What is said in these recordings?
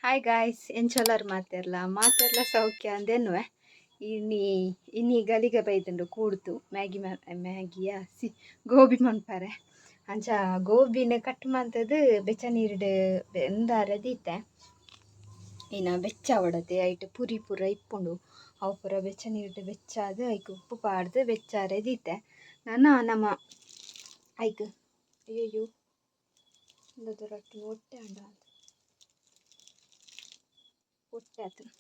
Hi guys ಎಂಚೊಲ್ಲರು ಮಾತೆರ್ಲ ಸೌಖ್ಯ ಅಂದೆನ್ನುವೆ ಇನ್ನಿ ಇನ್ನಿ ಗಲಿಗೆ ಬೈತಂಡು ಕೂಡ್ತು ಮ್ಯಾಗಿಯ ಗೋಬಿ ಮನ್ಪರೆ ಅಂಚ ಗೋಬಿನ ಕಟ್ ಮಂತದ್ದು ಬೆಚ್ಚ ನೀರುಡು ಎಂದಾರ ದೀತೆ ಇನ್ನು ಬೆಚ್ಚ ಹೊಡತೆ ಐಟ್ ಪುರಿ ಪೂರ ಇಪ್ಪುಂಡು ಅವು ಪೂರ ಬೆಚ್ಚ ನೀರುಡು ಬೆಚ್ಚಾದು ಐಕ್ ಉಪ್ಪು ಪಾಡ್ದು ಬೆಚ್ಚಾರೆ ದೀತೆ ನಮ್ಮ ಐಕ್ ಅಯ್ಯಯ್ಯೋ ರೊಟ್ಟಿ ಹೊಟ್ಟೆ ಅಂಡ ಹೊಟ್ಟೆ ಆತನು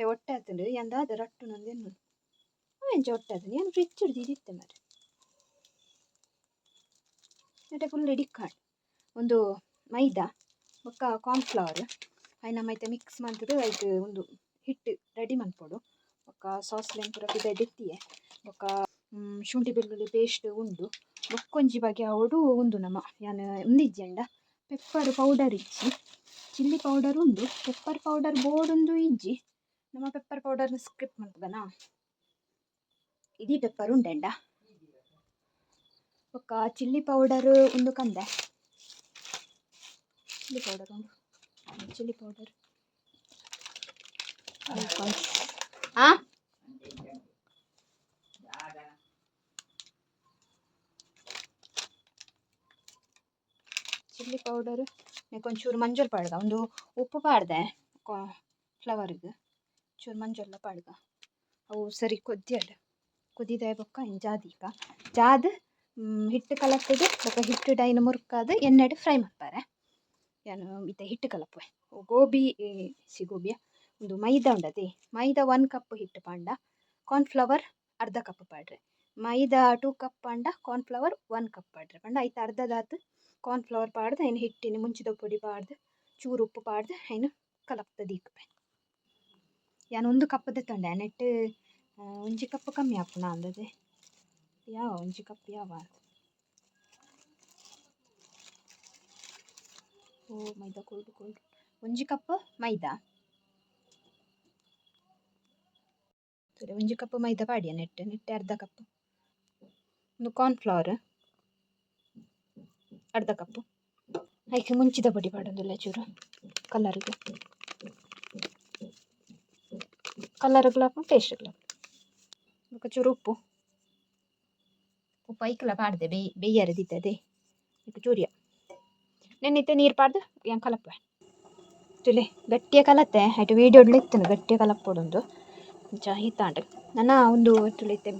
ಹೊಟ್ಟೆ ಆತಂಡು ಎಂದಾದ ರಟ್ಟು ನಂದೇನು ಎಂಚ ಹೊಟ್ಟೆ ಆತನು ಏನು ಫ್ರಿಜ್ ಹಿಡ್ದಿದ್ದಿತ್ತೆ ಮಾರೆ ನೆಟ್ಟೆ ಫುಲ್ ಇಡಿಕ್ಕಾಂಡು ಒಂದು ಮೈದಾ ಬೊಕ್ಕ ಕಾರ್ನ್ಫ್ಲವರ್ ಅಯ್ನ ಮೈತೆ ಮಿಕ್ಸ್ ಮಾಡ್ತಿದ್ದು ಐತೆ ಒಂದು ಹಿಟ್ಟು ರೆಡಿ ಮನ್ಪೊಡು ಬೊಕ್ಕ ಸಾಸ್ಲೆನ್ ಪೂರ ಪಿದೆತ್ತಿಯೆ ಬೊಕ್ಕ ಶುಂಠಿ ಬೆಳ್ಳುಳ್ಳಿ ಪೇಸ್ಟ್ ಉಂಡು ಬೊಕ್ಕೊಂಜಿ ಬಗೆ ಅವಡು ಉಂದು ನಮ್ಮ ಯಾನು ಉಂದಿಜ್ಜೆಂಡ ಪೆಪ್ಪರ್ ಪೌಡರ್ ಇಜ್ಜಿ ಚಿಲ್ಲಿ ಪೌಡರ್ ಉಂಡು ಪೆಪ್ಪರ್ ಪೌಡರ್ ಬೋರ್ಡುಂದು ಇಜ್ಜಿ ನಮ್ಮ ಪೆಪ್ಪರ್ ಪೌಡರ್ನ ಸ್ಕಿಪ್ ಮಾಡ್ತದನಾ ಇಡೀ ಪೆಪ್ಪರ್ ಉಂಡೆಂಡ ಬೊಕ್ಕ ಚಿಲ್ಲಿ ಪೌಡರ್ ಒಂದು ಕಂದೆ ಚಿಲ್ಲಿ ಪೌಡರ್ ಉಂಡು ಚಿಲ್ಲಿ ಪೌಡರ್ ಚಿಲ್ಲಿ ಪೌಡರ್ ನೆಕ್ಕೊಂಚೂರು ಮಂಜಲ್ ಪಾಡ್ಗ ಒಂದು ಉಪ್ಪು ಪಾಡ್ದೆ ಫ್ಲವರ್ಗೆ ಚೂರು ಮಂಜಲ್ಲ ಪಾಡ್ಗ ಅವು ಸರಿ ಕುದಿದೆ ಬೊಕ್ಕ ಜಾದೀಗ ಜಾದು ಹಿಟ್ಟು ಕಲಕ್ತದೆ ಬೊಕ್ಕ ಹಿಟ್ಟು ಡೈನ ಮುರುಕಾದು ಎಣ್ಣೆಡು ಫ್ರೈ ಮಾಡ್ತಾರೆ ಏನು ಇತ್ತೆ ಹಿಟ್ಟು ಕಲಪುವೆ ಗೋಬಿ ಗೋಬಿಯ ಒಂದು ಮೈದಾ ಉಂಡದೆ ಮೈದಾ 1 ಕಪ್ ಹಿಟ್ಟು ಪಾಂಡ ಕಾರ್ನ್ಫ್ಲವರ್ ಅರ್ಧ ಕಪ್ ಪಾಡ್ರೆ ಮೈದಾ 2 ಕಪ್ ಪಾಂಡ ಕಾರ್ನ್ಫ್ಲವರ್ 1 ಕಪ್ ಪಾಡ್ರೆ ಪಂಡ ಐತೆ ಅರ್ಧದಾತು ಕಾರ್ನ್ಫ್ಲವರ್ ಪಾಡ್ದು ಐನು ಹಿಟ್ಟಿನ ಮುಂಚಿದ ಪೊಡಿ ಪಾಡ್ದು ಚೂರು ಉಪ್ಪು ಪಾಡ್ದು ಐನು ಕಲಪ್ತದೆ ಇಕ್ಪೆ ಯಾನು 1 ಕಪ್ ತಂಡೆ ನೆಟ್ಟು 1 ಕಪ್ ಕಮ್ಮಿ ಹಾಪುನ ಅಂದದೆ ಯಾವ 1 ಕಪ್ ಯಾವ ಓ ಮೈದಾ ಕೊಲ್ಡು 1 ಕಪ್ ಮೈದಾ 1 ಕಪ್ ಮೈದಾ ಪಾಡಿಯ ನೆಟ್ಟೆ ಅರ್ಧ ಕಪ್ ಒಂದು ಕಾರ್ನ್ಫ್ಲವರ್ ಅರ್ಧ ಕಪ್ಪು ಐಕೆ ಮುಂಚಿದ ಪೊಡಿ ಪಾಡೋದಿಲ್ಲ ಚೂರು ಕಲರ್ಗ್ಲಾಪು ಟೇಸ್ಟ್ಗ್ಲಾಪು ಬೊಕ್ಕ ಚೂರು ಉಪ್ಪು ಐಕ್ಲ ಪಾಡ್ದೆ ಬೇಯ್ಯರೆ ದಿದ್ದದೆ ಈಗ ಚೂರಿಯ ನೆನ್ನಿತ್ತೆ ನೀರು ಪಾಡ್ದು ಏನು ಕಲಪೆ ತುಲೆ ಗಟ್ಟಿಯ ಕಲತ್ತೆ ಆಯ್ತು ವೀಡಿಯೋಡ್ಲು ಇತ್ತನು ಗಟ್ಟಿಯ ಕಲಪ್ಪೊಡೊಂದು ಚಾ ಹಿತ್ತಾಂಡು ನನ್ನ ಒಂದು ತುಳಿತೆ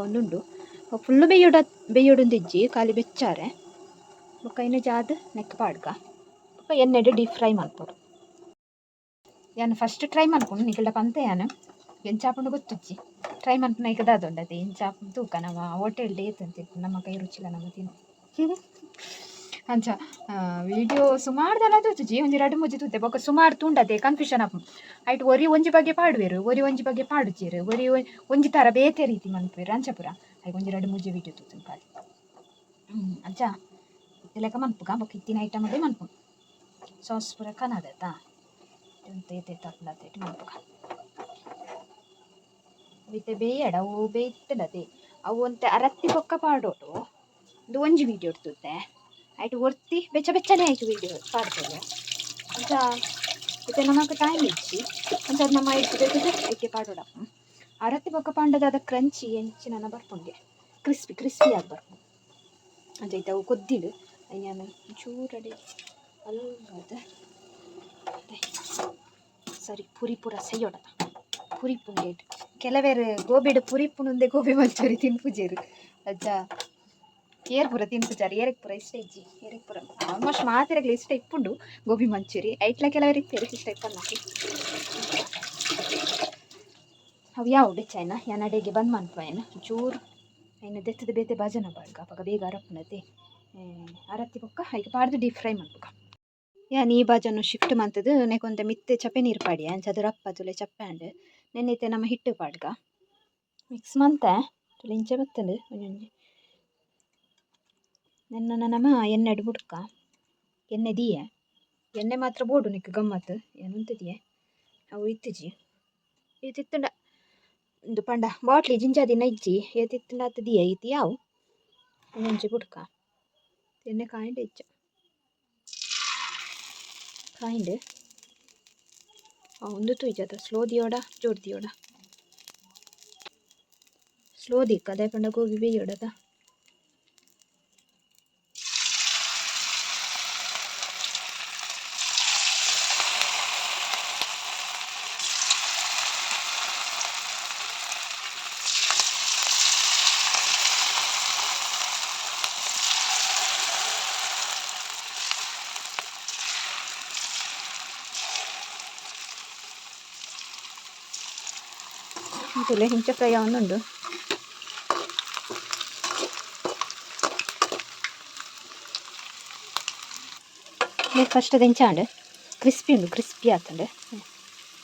ಒಂದುಂಡು ಫುಲ್ಲು ಬೇಯೋಡೊಂದು ಇಜ್ಜಿ ಖಾಲಿ ಬೆಚ್ಚಾರೆ ಬೊಕ್ಕ ಇನ್ನು ಜಾದು ನೆಕ್ ಪಾಡ್ಗ ಬೊಕ್ಕ ಎಣ್ಣೆಡು ಡೀಪ್ ಫ್ರೈ ಮಾಡ್ಬೋದು ಯಾನು ಫಸ್ಟ್ ಟ್ರೈ ಮಾಡ್ಕೊಂಡು ನಿಕಲ್ಡ ಪಂತೆ ಯಾನು ಎಂಚಾಪುಂಡು ಗೊತ್ತಿಜ್ಜಿ ಟ್ರೈ ಮಾಡ್ಕೊಂಡು ಐಕದಾದುಂಡದೆ ಎಂಚಾಪುಂಡು ತೂಕ ನಮ್ಮ ಹೋಟೆಲ್ಡೆ ಏತಂತಿತ್ತು ನಮ್ಮ ಕೈ ರುಚಿಲ ನಮ್ಮ ತಿನ್ನು ಅಂಚ ವಿಡಿಯೋ ಸುಮಾರು ದನ ತೂತುಜಿ ಒಂಜಿ 2-3 ತೂತೆ ಬೊಕ್ಕ ಸುಮಾರು ತುಂಡದೆ ಕನ್ಫ್ಯೂಷನ್ ಆಪು ಐಟ್ ಒರಿ ಒಂಜಿ ಬಗ್ಗೆ ಪಾಡುವೆರು ಒರಿ ಒಂಜಿ ಬಗ್ಗೆ ಪಾಡುಜೇರು ಒರಿ ಒಂಜಿ ಥರ ಬೇತೆ ರೀತಿ ಮನ್ಪುವೆರು ಅಂಚಪುರ ಐಕ್ ಒಂಜಿ 2-3 ವಿಡಿಯೋ ತೂತು ಖಾಲಿ ಅಂಚ ಲೆಕ್ಕ ಮನ್ಪುಗ ಬೊಕ್ಕ ಇತ್ತಿನ ಐಟಮ್ ಅದೇ ಮನ್ಪು ಸಾಸ್ ಪೂರ ಕನದತ್ತಾ ಎಂತ ತಪ್ಪಲತ್ತೇಟ್ ಮನ್ಪುಗ ಅವಿತ್ತೆ ಬೇಯಡ ಅವು ಬೇಯ್ತಲದೆ ಅವು ಒಂತೆ ಅರತ್ತಿ ಬೊಕ್ಕ ಪಾಡೋಡು ಒಂದು ಒಂಜಿ ವಿಡಿಯೋ ಇಡ್ತುತ್ತೆ ಆಯ್ತು ಒರ್ತಿ ಬೆಚ್ಚನೆ ಆಯ್ತು ವಿಡಿಯೋ ಪಾಡ್ತದೆ ಅಂತ ಮತ್ತೆ ನಮಗೆ ಟೈಮ್ ಇಚ್ಚಿ ಅಂತ ನಮ್ಮ ಇಡ್ತದೆ ಐಕೆ ಪಾಡೋಡ ಅರತ್ತಿ ಬೊಕ್ಕ ಪಾಂಡದ ಅದ ಕ್ರಂಚಿ ಎಂಚಿ ನನ್ನ ಬರ್ಪುಂಡೆ ಕ್ರಿಸ್ಪಿ ಆಗಿ ಬರ್ಪು ಅಂತ ಐತೆ ಅವು ಕೊದ್ದಿಡು ಅಯ್ಯಾನ ಚೂರಡೆ ಅಲ್ಲದ ಸರಿ ಪುರಿ ಪೂರ ಸೈಯೊಡ ಪುರಿ ಪುಂಡೇಟ್ ಕೆಲವೇರು ಗೋಬಿಡು ಪುರಿ ಪುನುಂದೆ ಗೋಬಿ ಮಂಚೂರಿ ತಿನ್ಪುಜೇರು ಅಜ್ಜ ಏರ್ ಪೂರ ತಿನ್ಪುಜಾರು ಏರಕ್ಕೆ ಪೂರ ಇಷ್ಟ ಇಜ್ಜಿ ಏರಕ್ಕೆ ಪೂರ ಆಲ್ಮೋಸ್ಟ್ ಮಾತಿರಗ್ಲಿ ಇಷ್ಟ ಇಪ್ಪುಂಡು ಗೋಬಿ ಮಂಚೂರಿ ಐಟ್ಲ ಕೆಲವರಿಗೆ ತೆರಿಗೆ ಇಷ್ಟ ಇಪ್ಪನ್ನಕ್ಕೆ ಅವು ಯಾವ ಬೆಚ್ಚಾಯ್ನ ಯಾನಡೆಗೆ ಬಂದ್ ಮನ್ಪಾಯನ ಚೂರು ಇನ್ನು ದೆತ್ತದ ಬೇತೆ ಭಜನ ಬಾಡ್ಗ ಪಕ್ಕ ಬೇಗ ಅರಪ್ಪನತೆ ಅರತ್ತಿ ಬೊಕ್ಕ ಐಕೆ ಪಾಡ್ದು ಡೀಪ್ ಫ್ರೈ ಮನ್ಪುಗ ಯಾನು ಈ ಬಾಜನ್ನು ಶಿಫ್ಟ್ ಮಂತದ್ದು ನೆಕೊಂತೆ ಮಿತ್ತೆ ಚಪ್ಪೆ ನೀರು ಪಾಡಿ ಅಂಚದು ರಪ್ಪ ತುಲೆ ಚಪ್ಪೆ ಅಂಡ್ ನೆನ್ನಿತ್ತೆ ನಮ್ಮ ಹಿಟ್ಟು ಪಾಡ್ಗ ಮಿಕ್ಸ್ ಮಂತೆ ತುಲೆ ಇಂಚೆ ಬತ್ತಂಡು ಒಂಜೊಂಜಿ ನೆನ್ನ ನಮ್ಮ ಎಣ್ಣೆಡು ಬುಡ್ಕ ಎಣ್ಣೆ ದಿಯೆ ಎಣ್ಣೆ ಮಾತ್ರ ಬೋಡು ನಿಕ್ಕು ಗಮ್ಮತ್ತು ಏನುಂತಿದೆಯೇ ಅವು ಇತ್ತಿಜಿ ಇತ್ತಿತ್ತುಂಡ ಒಂದು ಪಂಡ ಬಾಟ್ಲಿ ಜಿಂಜಾದಿನ ಇಜ್ಜಿ ಏತಿತ್ತುಂಡ ಅತ್ತು ದಿಯೆ ಇತ್ತು ಯಾವು ಒಂಜೊಂಜಿ ಬುಡ್ಕ ಎಣ್ಣೆ ಕಾಯಿಂಡೆ ಇಜ್ಜ ಕಾಯಿಂಡೆ ಒಂದು ತುಯ್ಜದ ಸ್ಲೋ ದಿಯೋಡ ಜೋರ್ ದಿಯೋಡ ಸ್ಲೋ ದಿಕ್ಕ ಅದೇ ಪಂಡ ಗೋಬಿ ಬೇಯೋಡದ ಅಂತಲೇ ಹಿಂಚೆ ಫ್ರೈ ಆವೊಂದುಂಡು ಫಸ್ಟ್ ಅದು ಹೆಂಚಾಂಡು ಕ್ರಿಸ್ಪಿ ಉಂಡು ಕ್ರಿಸ್ಪಿ ಆತಂಡು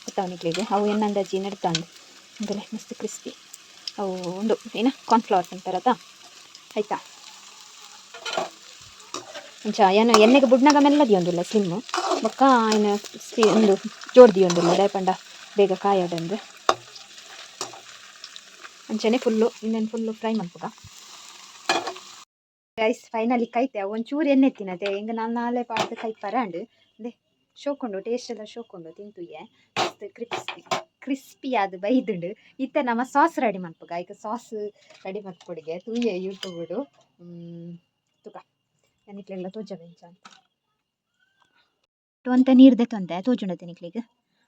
ಗೊತ್ತಾವನಿಕ್ಲಿಗೆ ಅವು ಎನ್ನಂದಾಜಿ ನಡ್ತಾಂಡು ಅಂತಲೇ ಮಸ್ತ್ ಕ್ರಿಸ್ಪಿ ಅವು ಉಂಡು ಏನ ಕಾರ್ನ್ಫ್ಲವರ್ಸ್ ಅಂತಾರದ ಆಯ್ತಾ ಇಂಚ ಏನು ಎಣ್ಣೆಗೆ ಬುಡ್ನಾಗ ಮೆಲ್ಲದಿ ಒಂದಿಲ್ಲ ಸ್ಲಿಮ್ ಬೊಕ್ಕ ಏನು ಒಂದು ಜೋಡ್ದಿ ಒಂದಿಲ್ಲ ದಯಪಂಡ ಬೇಗ ಕಾಯೋದಂದ್ರೆ ಅಂಚನೆ ಫುಲ್ಲು ಇನ್ನೇನು ಫುಲ್ಲು ಫ್ರೈ ಮಾಡ್ಬೋದ ರೈಸ್ ಫೈನಲಿ ಕೈತೆ ಒಂಚೂರು ಎಣ್ಣೆ ಎತ್ತಿನದೆ ಹಿಂಗೆ ನಾನು ನಾಳೆ ಪಾಡ್ದು ಕೈ ಪರಾಂಡು ಅದೇ ಶೋಕೊಂಡು ಟೇಸ್ಟ್ ಎಲ್ಲ ಶೋಕೊಂಡು ತಿಂತುಯ್ಯ ಮಸ್ತ್ ಕ್ರಿಸ್ಪಿ ಅದು ಬೈದುಂಡು ಇತ್ತ ನಮ್ಮ ಸಾಸ್ ರೆಡಿ ಮಾಡ್ಬೋಗ ಈಗ ಸಾಸ್ ರೆಡಿ ಮಾಡ್ಕೊಡಿಗೆ ತೂಯೆ ಯೂಟ್ಯೂಬ್ಡು ತುಕ ಎನಿಕ್ಲೆಲ್ಲ ತೋಜ ಬೆಂಚ ಅಂತ ನೀರ್ದೆ ತೊಂದೆ ತೋಜುಂಡ ತಿನಿಕ್ಲಿಗೆ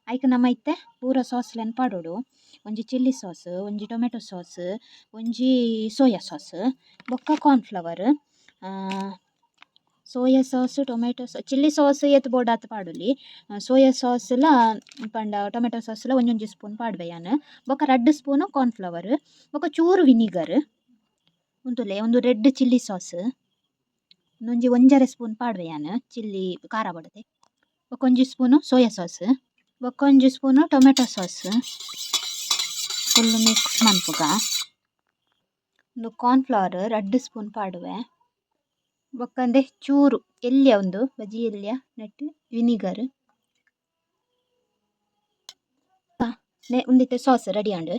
ಐಕ ನಮ್ಮ ಇತ್ತೆ ಪೂರ ಸಾಸ್ಲೆನ್ ಪಾಡೋಡು ಒಂಜಿ ಚಿಲ್ಲಿ ಸಾಸ್ ಒಂಜಿ ಟೊಮೆಟೊ ಸಾಸ್ ಒಂಜಿ ಸೋಯಾ ಸಾಸ್ ಬೊಕ್ಕ cornflour soya sauce tomato chilli sauce ಎತ್ತು ಬೋಡಾತ್ ಪಾಡುಲಿ ಸೋಯಾ ಸಾಸ್ಲ ಪಂಡ ಟೊಮೆಟೊ ಸಾಸ್ಲ ಒಂಜೊಂಜಿ ಸ್ಪೂನ್ ಪಾಡ್ಬೇಯಾನ್ ಬೊಕ್ಕ 2 ಸ್ಪೂನು ಕಾರ್ನ್ಫ್ಲವರ್ ಬೊಕ್ಕ ಚೂರು ವಿನಿಗರ್ ಉಂತುಲೆ ಒಂದು ರೆಡ್ ಚಿಲ್ಲಿ ಸಾಸ್ ಒಂಜಿ 1.5 ಸ್ಪೂನ್ ಪಾಡ್ಬೇಯಾನ್ ಚಿಲ್ಲಿ ಖಾರ ಬಡದೆ ಬೊಕ್ಕ ಒಂಜಿ ಸ್ಪೂನು ಸೋಯಾ ಸಾಸ್ ಬೊಕ್ಕ ಒಂಜಿ spoon tomato sauce full mix ಮನ್ಪುಗ ಒಂದು ಕಾರ್ನ್ಫ್ಲವರ್ 2 ಸ್ಪೂನ್ ಪಾಡುವೆ ಬೊಕ್ಕಂದೆ ಚೂರು ಎಲ್ಯ ಒಂದು ಬಜಿ ಎಲ್ಯ ನೆಟ್ ವಿನಿಗರ್ ಒಂದಿತ್ತೆ ಸಾಸ್ ರೆಡಿ ಆಂಡ್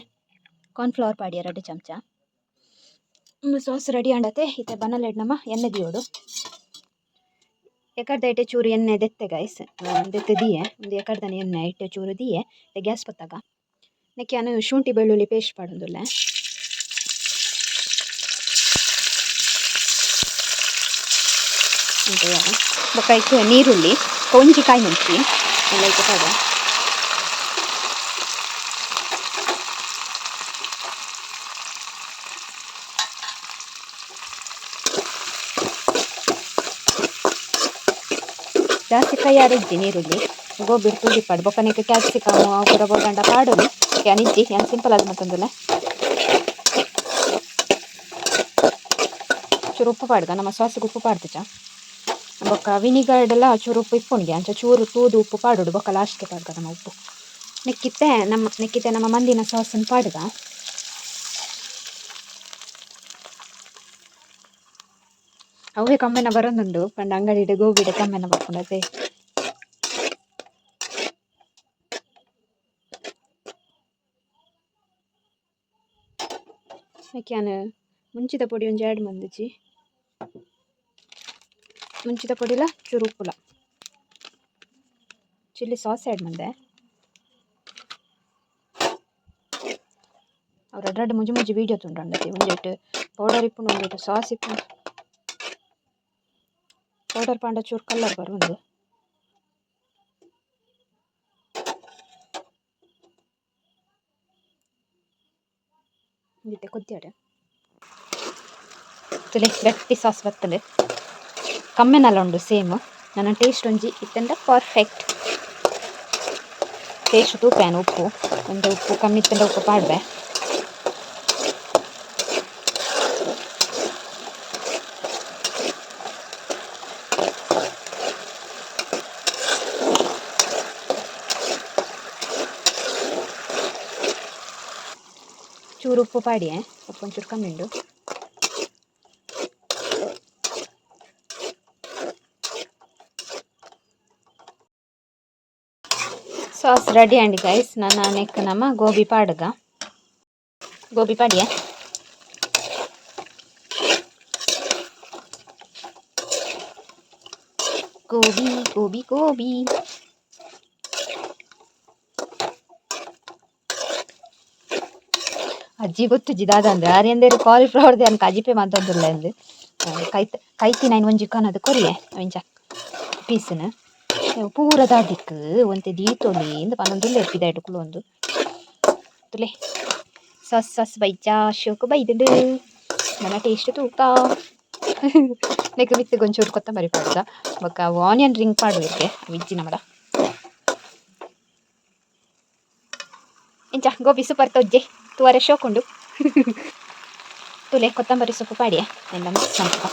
ಕಾರ್ನ್ಫ್ಲವರ್ ಪಾಡಿಯ 2 ಚಮಚ ಸಾಸ್ ರೆಡಿ ಆಂಡತೆ ಇತ್ತೆ ಬನಲೆಡ್ ನಮ್ಮ ಎಣ್ಣೆ ದಿಯೋಡು ಎಕಡ್ದ ಚೂರು ಎಣ್ಣೆ ದೆತ್ತೆ ಗೈಸ್ ದೆತ್ತೆ ದಿಯೆ ಒಂದು ಎಕಡ್ದನೆ ಎಣ್ಣೆ ಇಟ್ಟೆ ಚೂರು ದಿಯೆ ಗ್ಯಾಸ್ ಪತ್ತಾಗ ನೆಕ್ಕೆ ನಾನು ಶುಂಠಿ ಬೆಳ್ಳುಳ್ಳಿ ಪೇಸ್ಟ್ ಪಾಡೋದಿಲ್ಲ ಬೊಕ್ಕ ಇಕ್ಕೆ ನೀರುಳ್ಳಿ ಒಂಜಿ ಕಾಯಿ ಮೆಣಸಿ ಎಲ್ಲ ಇಕ್ಕೆ ಪಾಡ ಜಾಸ್ತಿ ಫ್ರೈ ಆರಿಜ್ಜಿ ನೀರುಳ್ಳಿ ಗೋಬಿ ತುಡಿ ಪಾಡು ಬೊಕ್ಕ ನೆಕ್ಕೆ ಕ್ಯಾಪ್ಸಿಕಮ್ ಪೂರ ಬೋಡಂಡ ಪಾಡೋದು ಅನಿಜ್ಜಿ ಏನು ಸಿಂಪಲ್ ಆದ ಮತ್ತೊಂದುಲ್ಲ ಚೂರು ಉಪ್ಪು ಪಾಡ್ಗ ನಮ್ಮ ಸಾಸಿಗೆ ಉಪ್ಪು ಪಾಡ್ತುಚ ಬೊಕ್ಕ ವಿನಿಗರ್ಡೆಲ್ಲ ಚೂರು ಉಪ್ಪು ಇಪ್ಪುಂಡ್ಗೆ ಅಂಚ ಚೂರು ತೂದು ಉಪ್ಪು ಪಾಡೋಡು ಬೊಕ್ಕ ಲಾಸ್ಟ್ಗೆ ಪಾಡ್ಗ ನಮ್ಮ ಉಪ್ಪು ನೆಕ್ಕಿತ್ತೆ ನಮ್ಮ ಮಂದಿನ ಸಾಸನ್ನು ಪಾಡ್ಗ ಅವೇ ಕಮ್ಮೆನ ಬರೋದುಂಡು ಪಂಡ ಅಂಗಡಿಡೆ ಗೋಬಿಡೆ ಕಮ್ಮೆನ ಬರ್ಕೊಂಡತೆ ಯಾಕೆ ಮುಂಚಿದ ಪೊಡಿ ಒಂಜಿ ಆ್ಯಡ್ ಮಂದಿಜಿ ಮುಂಚಿದ ಪೊಡಿಲ ಚೂರು ಉಪ್ಪುಲ ಚಿಲ್ಲಿ ಸಾಸ್ ಆ್ಯಡ್ ಮಂದೆ ಅವ್ರು ಅಡ್ರಡ್ ಮುಂಜಿ ವೀಡಿಯೋ ತುಂಡ್ರಂಡತಿ ಒಂಜೆಟ್ ಪೌಡರ್ ಇಪ್ಪುಂಡು ಒಂಜೆಟ್ ಸಾಸ್ ಇಪ್ಪುಂಡು ಪೌಡರ್ ಪಾಂಡ ಚೂರು ಕಲರ್ ಬರೋದು ಇತ್ತೆ ಕೊದ್ದಿಯಾಡೆ ತುಲೆ ಗಟ್ಟಿ ಸಾಸ್ ಬರ್ತದೆ ಕಮ್ಮೆನಲ್ಲ ಉಂಡು ಸೇಮ್ ನನ್ನ ಟೇಸ್ಟ್ ಒಂಜಿ ಇತ್ತಂಡ ಪರ್ಫೆಕ್ಟ್ ಟೇಸ್ಟ್ ತೂಪೇನು ಉಪ್ಪು ಒಂದು ಉಪ್ಪು ಕಮ್ಮಿ ಇತ್ತಂಡ ಉಪ್ಪು ಪಾಡ್ಬೆ ಚೂರು ಉಪ್ಪು ಪಾಡಿಯೇ ಉಪ್ಪು ಒಂಚೂರು ಕಮ್ಮಿ ಉಂಡು ಸಾಸ್ ರೆಡಿ ಅಂಡಿ ಗೈಸ್ ನನ್ನ ನೆಕ್ ನಮ್ಮ ಗೋಬಿ ಪಾಡ್ಗ ಗೋಬಿ ಪಾಡಿಯೇ ಗೋಬಿ ಗೋಬಿ ಗೋಬಿ ಅಜ್ಜಿ ಗೊತ್ತುಜ್ಜಿ ದಾದ ಅಂದ್ರೆ ಆರ್ಯಂದೇರು ಕಾಲಿಫ್ಲವರ್ದೆ ಅನ್ಕ ಅಜಿಪೆ ಮಾತಾಡುದಿಲ್ಲ ಎಂದು ಕೈತಿ ನಾನು ಒಂಜಿ ಕನದು ಕೊರಿಯೆ ಒಂಚ ಪೀಸ್ನ ಪೂರ ದಾದಿಕ್ ಒಂತೆ ದೀತೊಲಿ ಇಂದ ಪನ್ನೊಂದುಲ್ಲೆ ಎಪ್ಪಿದ ಇಟ್ಕೊಳ್ಳು ಒಂದು ತುಲೆ ಸಸ್ ಬೈಜಾ ಶೋಕು ಬೈದುಂಡು ನನ್ನ ಟೇಸ್ಟ್ ತೂಕ ನೆಕ್ ಮಿತ್ತಿಗೆ ಒಂಚೂರು ಕೊತ್ತಂಬರಿ ಪಾಡುದ ಬೊಕ್ಕ ಆನಿಯನ್ ರಿಂಗ್ ಪಾಡುದಕ್ಕೆ ವಿಜ್ಜಿನ ಮರ ಇಂಚ ಗೋಬಿ ಸೂಪರ್ ತೊಜ್ಜೆ ತೂವರೆ ಶೋಕುಂಡು ತುಲೆ ಕೊತ್ತಂಬರಿ ಸೊಪ್ಪು ಪಾಡಿಯ ಎಲ್ಲ ಮಿಕ್ಸ್ ಮಾಡ್ಕ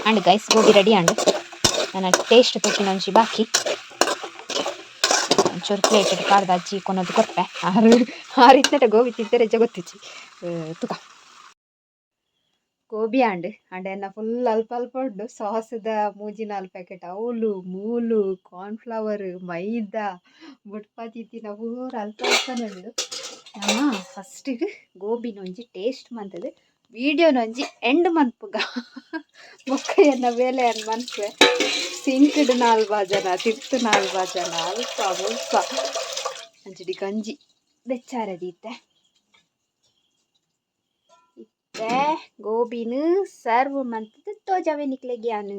ಅಂಡ್ ಗೈಸ್ ಗೋಬಿ ರೆಡಿ ಅಂಡು ನನ್ನ ಟೇಸ್ಟ್ ತೊಟ್ಟಿನ ಒಂಚಿ ಬಾಕಿ ಒಂಚೂರು ಪ್ಲೇಟ್ ಕಾಡ್ದ ಅಜ್ಜಿ ಕೊನೋದು ಕೊರ್ಪೆ ಆರಿತ್ನಟ ಗೋಬಿ ತಿಂತಾರೆ ಗೊತ್ತಿಚ್ಚಿ ತುಕ ಗೋಬಿ ಅಂಡ್ ಎನ್ನ ಫುಲ್ ಅಲ್ಪ ಅಲ್ಪ ಉಂಡು ಸಾಸ್ದ ಮೂಜಿ 4 ಪ್ಯಾಕೆಟ್ ಅವಲು ಮೂಲು ಕಾರ್ನ್ಫ್ಲವರ್ ಮೈದಾ ಬುಡ್ಪಾತಿತ್ತಿನ ಪೂರ ಅಲ್ಪ ಅಲ್ಪನೇ ಉಂಡು ನಮ್ಮ ಫಸ್ಟಿಗೆ ಗೋಬಿನ ಒಂಜಿ ಟೇಸ್ಟ್ ಮಂತದು ವಿಡಿಯೋನ ಒಂಜಿ ಎಂಡ್ ಮನ್ಪುಗ ಬೊಕ್ಕ ಎನ್ನ ಬೇಲೆ ಅನ್ ಮನ್ಪೆ ಸಿಂಕ್ಡ್ 4 ಬಾಜನ ತಿರ್ತು 4 ಬಾಜನ ಅಲ್ಪ ಮುಲ್ಪ ಅಂಚಡಿ ಗಂಜಿ ಬೆಚ್ಚಾರದೀತೆ ಇತ್ತೆ ಗೋಬಿನ ಸರ್ವ್ ಮಂತದ್ದು ತೋಜಾವೆ ನಿಕ್ಲೆಗ್ಯಾನು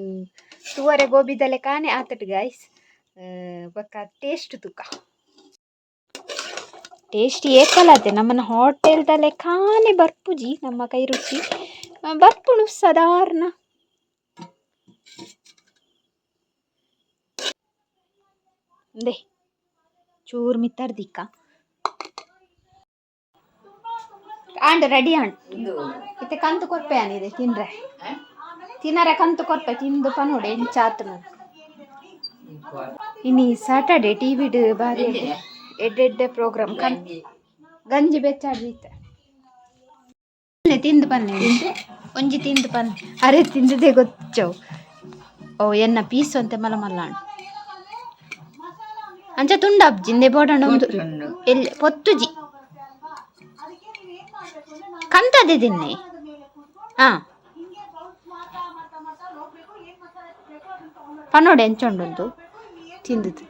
ತೂವರೆ ಗೋಬಿದಲೆ ಕಾಣೆ ಆತಟ್ ಗೈಸ್ ಬೊಕ್ಕ ಟೇಸ್ಟ್ ತುಕ ಟೇಸ್ಟ್ ಏಕಲಾತೆ ನಮ್ಮನ್ನ ಹೋಟೆಲ್ದಲ್ಲೇ ಕಾಣೆ ಬರ್ಪುಜಿ ನಮ್ಮ ಕೈ ರುಚಿ ಬರ್ಪುಣು ಸಾಧಾರಣ ದೇ ಚೂರು ಮಿತ್ತರ್ದಿಕ್ಕ ಆಂಡ್ ರೆಡಿ ಆಂಡ್ ಇತ್ತೆ ಕಂತು ಕೊರ್ಪೆ ಅನಿದೆ ತಿನ್ರೆ ತಿನ್ನರೆ ಕಂತು ಕೊರ್ಪೆ ತಿಂದು ಪನೋಡೆ ಎಂಚಾತ್ ಇನ್ನಿ ಸಾಟರ್ಡೆ ಟಿವಿಡ್ ಬಾರಿ ಎಡ್ಡೆ ಪ್ರೋಗ್ರಾಮ್ ಗಂಜಿ ಬೆಚ್ಚಾಡ್ದಿತ್ತೆ ತಿಂದು ಪನ್ನೆ ಒಂಜಿ ತಿಂದು ಪನ್ನೆ ಅರೆ ತಿಂದದೇ ಗೊತ್ತವು ಓ ಎನ್ನ ಪೀಸು ಅಂತೆ ಮಲ ಮಲ್ಲ ಅಂಚ ತುಂಡ ಜಿಂದೆ ಬೋಡಣ ಒಂದು ಎಲ್ಲಿ ಪೊತ್ತುಜಿ ಕಂತದೆ ತಿನ್ನೆ ಹಾ ಪನ್ನೋಡೆ ಎಂಚೊಂಡುಂಟು ತಿಂದದ್ದು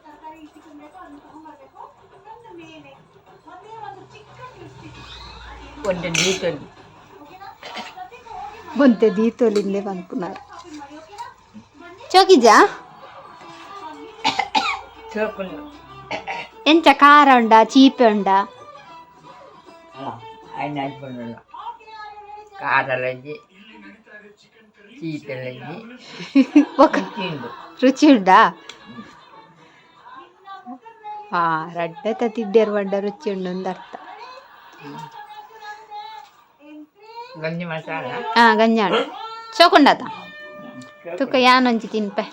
ಒಂತೆ ದೀತೋಲಿಂದೆ ಬಂದ್ಪುನಾರು ಚೋಕಿಜಾ ಎಂಚ ಖಾರ ಉಂಡ ಚೀಪೆ ಉಂಡ ರುಚಿ ಉಂಡಾ ಹಾ ರಡ್ಡೆ ತಿದ್ದೇರು ಬಂಡ ರುಚಿ ಉಂಡು ಒಂದು ಅರ್ಥ ಹಾ ಗಂಜಾಣ ಚೋಕುಂಡಾತ ತುಕ ಯಾನೊಂಜಿ ತಿನ್ಪೆ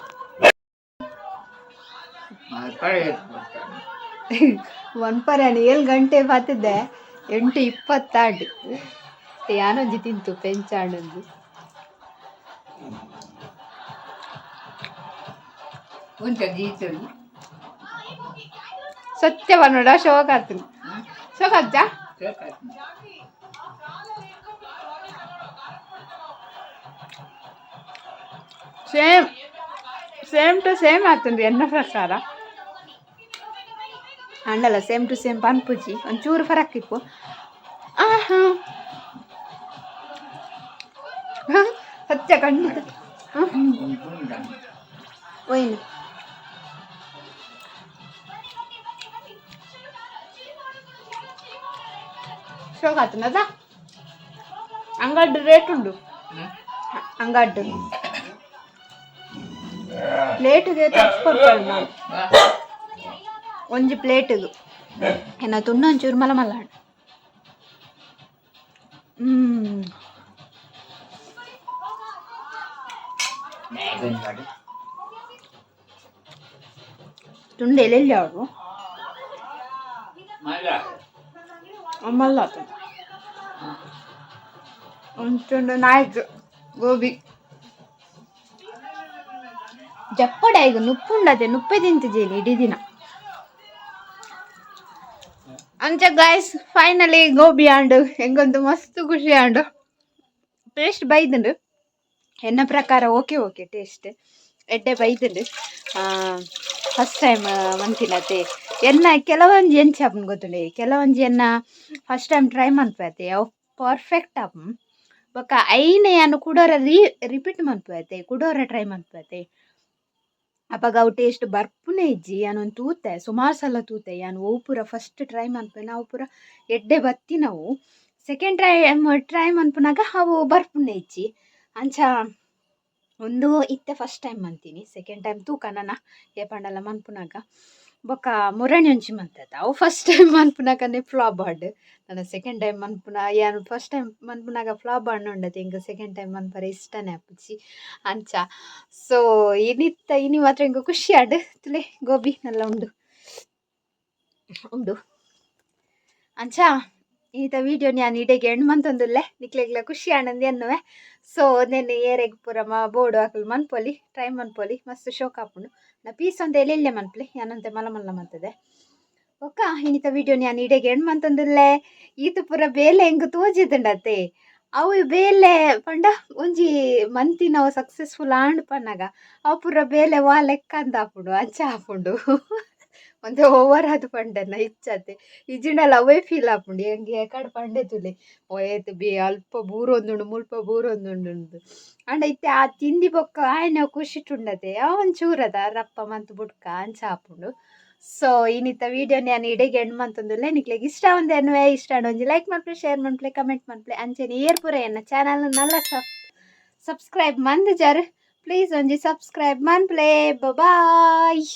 ಒನ್ಪರ್ಯಾನು 7 ಗಂಟೆ ಬತ್ತಿದ್ದೆ 8:20 ಯಾನೊಂಜಿ ತಿಂತು ಪೆಂಚಾಣೊಂದು ಸತ್ಯ ಬನ್ನೋಡ ಶೋಕಾತು ಶೋಕಾಜ್ಜ ಸೇಮ್ ಟು ಸೇಮ್ ಆಗ್ತಂದು ಎನ್ನ ಪ್ರಕಾರ ಅಂಡಲ್ಲ ಸೇಮ್ ಟು ಸೇಮ್ ಪನ್ಪುಜಿ ಒಂಚೂರು ಫರಕ್ ಇಪ್ಪು ಸತ್ಯ ಖಂಡಿತ ಒಯ್ನು ಶೋಕಾತನದ ಅಂಗಡ್ಡು ರೇಟ್ ಉಂಡು ಅಂಗಡ್ಡು ಪ್ಲೇಟಿಗೆ ತರ್ಸ್ಕೊಡ್ತಾರೆ ನಾನು ಒಂಜಿ ಪ್ಲೇಟಿಗೆ ಏನ ತುಂಡ ಒಂಚೂರು ಮಲ ಮಲ್ಲ ತುಂಡ ಎಲ್ಲೆಲ್ಲಿ ಅವರು ಮಲ್ಲ ಒಂಚೂರು ನಾಯ್ಕ್ ಗೋಬಿ ಜಪ್ಪಡ ಈಗ ನುಪ್ಪುಂಡದೆ ನುಪ್ಪೆ ತಿಂತಿದ್ದೀನಿ ಇಡೀ ದಿನ ಅಂಚ ಗಾಯ್ಸ್ ಫೈನಲಿ ಗೋಬಿ ಆಂಡು ಹೆಂಗೊಂದು ಮಸ್ತ್ ಖುಷಿ ಆಂಡು ಟೇಸ್ಟ್ ಬೈದಂಡು ಎನ್ನ ಪ್ರಕಾರ ಓಕೆ ಟೇಸ್ಟ್ ಎಡ್ಡೆ ಬೈದುಂಡು ಫಸ್ಟ್ ಟೈಮ್ ಮಂತಿನತೆ ಎನ್ನ ಕೆಲವೊಂಜಿ ಎಂಚ ಆಪುಂಡು ಗೊತ್ತುಂಡೆ, ಕೆಲವೊಂಜಿ ಎನ್ನ ಫಸ್ಟ್ ಟೈಮ್ ಟ್ರೈ ಮನ್ಪುವೆತೆ ಅವು ಪರ್ಫೆಕ್ಟ್ ಆಪುಂಡು. ಬೊಕ ಐನೆ ಯಾನು ಕುಡೋರ ರಿಪೀಟ್ ಮನ್ಪುವೆತೆ, ಕುಡೋರ ಟ್ರೈ ಮನ್ಪುವೆತೆ. ಅಪಗ ಅವು ಟೇಸ್ಟ್ ಬರ್ಪುನೆ ಇಜ್ಜಿ ಯಾನೊಂದು ತೂತೆ ಸುಮಾರು ಸಲ ತೂತೆ. ಯಾನು ಅವು ಪೂರ ಫಸ್ಟ್ ಟ್ರೈ ಮನ್ಪುವೆನ ಅವು ಪೂರ ಎಡ್ಡೆ ಬತ್ತಿನವು. ಸೆಕೆಂಡ್ ಟ್ರೈ ಮನ್ಪುನಾಗ ಅವು ಬರ್ಪುನೆ ಇಜ್ಜಿ. ಅಂಚ ಒಂದು ಇತ್ತೆ ಫಸ್ಟ್ ಟೈಮ್ ಮಂತೀನಿ, ಸೆಕೆಂಡ್ ಟೈಮ್ ತೂಕನನ ಏ ಪಂಡಲ ಮನ್ಪುನಾಗ. ಬೊಕ ಮುರಣಿ ಒಂಜಿ ಮಂತದ ಅವು ಫಸ್ಟ್ ಟೈಮ್ ಮನ್ಪುನಾಗನೆ ಫ್ಲಾಪ್ ಆಡ್. ನನ್ನ ಸೆಕೆಂಡ್ ಟೈಮ್ ಮನ್ಪುನ ಯಾನು ಫಸ್ಟ್ ಟೈಮ್ ಮನ್ಪುನಾಗ ಫ್ಲಾಪ್ ಆಡ್ ಉಂಡತೆ ಇಂಕ ಸೆಕೆಂಡ್ ಟೈಮ್ ಮನ್ಪರೆ ಇಷ್ಟನೇ ಆಪುಜಿ ಅಂಚ. ಸೊ ಇನಿ ಮಾತ್ರ ಇಂಕ ಖುಷಿ ಆಡ್ ತುಲೆ ಗೋಬಿ ನಲ್ಲ ಉಂಡು ಉಂಡು ಅಂಚ. ಈತ ವಿಡಿಯೋ ನಾನು ಇಡೆಗೆ ಎಂಡ್ ಮಂತೊಂದುಲ್ಲೆ ನಿಕ್ಲೆಗ್ಲ ಖುಷಿ ಆನಂದಿ ಅನ್ನುವೆ. ಸೊ ನೆನ್ನೆ ಏರೆಗ್ ಪೂರ ಬೋರ್ಡು ಹಾಕಲು ಮನ್ಪೊಲಿ ಟ್ರೈ ಮನ್ಪೊಲಿ ಮಸ್ತ್ ಶೋಕ್ ಆಪುಂಡು. ನಾ ಪೀಸ್ ಒಂದು ಎಲ್ಲೆಲ್ಲೆ ಮನ್ಪಲಿ ಯಾನಂತೆ ಮಲ್ಲ ಮಲ್ಲ ಮಂತದೆ. ಒಕ್ಕ ಇನ್ನಿತ ವಿಡಿಯೋ ನಾನು ಇಡೆಗೆ ಎಂಡ್ ಮಂತೊಂದುಲ್ಲೆ. ಈತ ಪೂರ ಬೇಲೆ ಹೆಂಗೆ ತೋಜಿದುಂಡತೆ ಅವು ಬೇಲೆ ಪಂಡ ಒಂಜಿ ಮಂತಿನ ಅವು ಸಕ್ಸಸ್ಫುಲ್ ಆಂಡ್ ಪನ್ನಾಗ ಅವು ಪೂರ ಬೇಲೆ ವಾ ಲೆಕ್ಕ ಅಂತ ಆಪುಂಡು ಅಂಚ ಆಪುಂಡು. ಒಂತೆ ಓವರ್ ಅದು ಪಂಡನ ಇಚ್ಚತೆ ಇಜಿಂಡಲ ಅವೇ ಫೀಲ್ ಆಪುಂಡು ಹೆಂಗೆ ಕಡೆ ಪಂಡೆ ತುಲೆ ಒಯ್ತು ಬಿ ಅಲ್ಪ ಬೂರೊಂದುಂಡು ಮುಲ್ಪ ಬೂರೊಂದುಂಡು ಅಂಡ ಇತ್ತೆ ಆ ತಿಂದಿ ಬೊಕ್ಕ ಆಯ್ನ ಖುಷಿಟುಂಡತೆ ಒಂಚೂರದ ರಪ್ಪ ಮಂತ್ ಬುಡ್ಕ ಅಂಚ ಆಪುಂಡು. ಸೊ ಇನ್ನಿತ ವಿಡಿಯೋ ನಾನು ಇಡೆಗೆ ಎಂಡ್ ಮಂತೊಂದುಲ್ಲೆ ನಿಕ್ಲೆಗ್ ಇಷ್ಟ ಒಂದೆ ಅನ್ನುವೆ. ಇಷ್ಟ ಒಂಜಿ ಲೈಕ್ ಮನ್ಪ್ಲೆ, ಶೇರ್ ಮನ್ಪ್ಲೆ, ಕಮೆಂಟ್ ಮನ್ಪ್ಲೆ ಅಂಚೆನೆ ಏರ್ ಪೂರ ಎನ್ನ ಚಾನಲ್ ನಲ್ಲ ಸಬ್ಸ್ಕ್ರೈಬ್ ಮಂದ್ ಜರ್ ಪ್ಲೀಸ್ ಒಂಜಿ ಸಬ್ಸ್ಕ್ರೈಬ್ ಮನ್ಪ್ಲೆ. ಬಾಯ್.